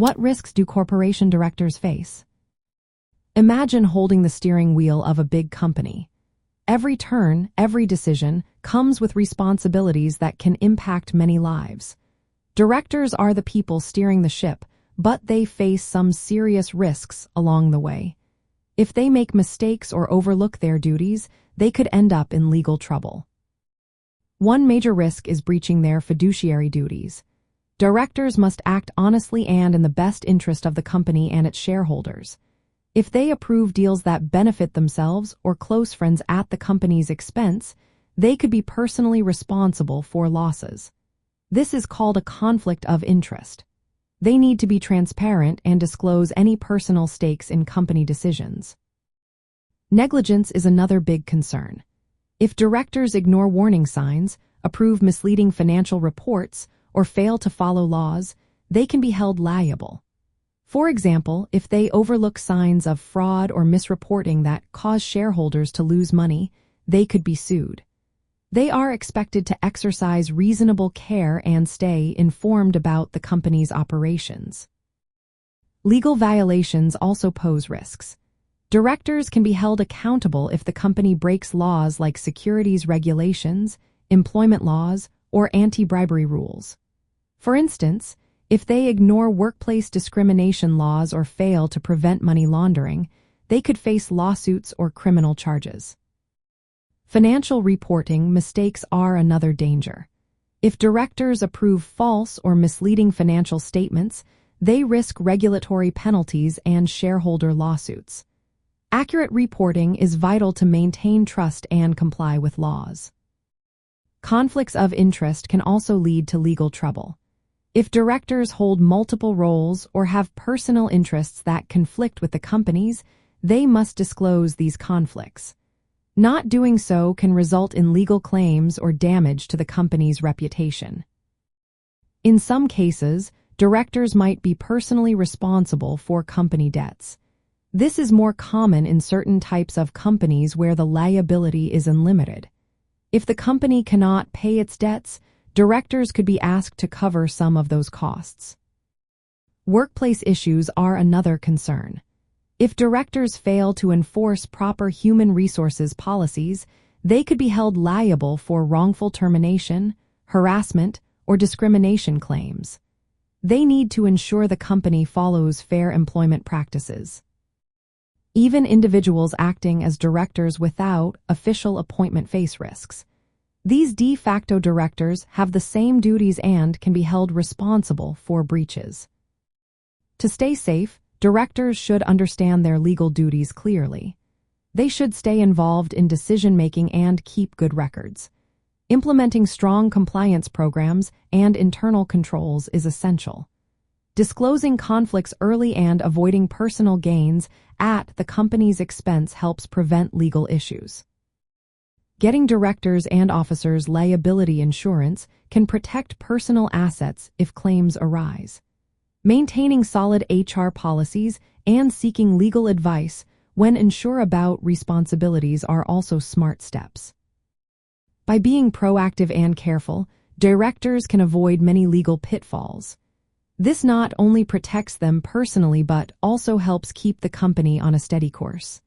What risks do corporation directors face? Imagine holding the steering wheel of a big company. Every turn, every decision comes with responsibilities that can impact many lives. Directors are the people steering the ship, but they face some serious risks along the way. If they make mistakes or overlook their duties, they could end up in legal trouble. One major risk is breaching their fiduciary duties. Directors must act honestly and in the best interest of the company and its shareholders. If they approve deals that benefit themselves or close friends at the company's expense, they could be personally responsible for losses. This is called a conflict of interest. They need to be transparent and disclose any personal stakes in company decisions. Negligence is another big concern. If directors ignore warning signs, approve misleading financial reports, or fail to follow laws, they can be held liable. For example, if they overlook signs of fraud or misreporting that cause shareholders to lose money, they could be sued. They are expected to exercise reasonable care and stay informed about the company's operations. Legal violations also pose risks. Directors can be held accountable if the company breaks laws like securities regulations, employment laws, or anti-bribery rules. For instance, if they ignore workplace discrimination laws or fail to prevent money laundering, they could face lawsuits or criminal charges. Financial reporting mistakes are another danger. If directors approve false or misleading financial statements, they risk regulatory penalties and shareholder lawsuits. Accurate reporting is vital to maintain trust and comply with laws. Conflicts of interest can also lead to legal trouble. If directors hold multiple roles or have personal interests that conflict with the company's, they must disclose these conflicts. Not doing so can result in legal claims or damage to the company's reputation. In some cases, directors might be personally responsible for company debts. This is more common in certain types of companies where the liability is unlimited. If the company cannot pay its debts, directors could be asked to cover some of those costs. Workplace issues are another concern. If directors fail to enforce proper human resources policies, they could be held liable for wrongful termination, harassment, or discrimination claims. They need to ensure the company follows fair employment practices. Even individuals acting as directors without official appointment face risks. These de facto directors have the same duties and can be held responsible for breaches. To stay safe, directors should understand their legal duties clearly. They should stay involved in decision-making and keep good records. Implementing strong compliance programs and internal controls is essential. Disclosing conflicts early and avoiding personal gains at the company's expense helps prevent legal issues. Getting directors and officers liability insurance can protect personal assets if claims arise. Maintaining solid HR policies and seeking legal advice when unsure about responsibilities are also smart steps. By being proactive and careful, directors can avoid many legal pitfalls. This not only protects them personally but also helps keep the company on a steady course.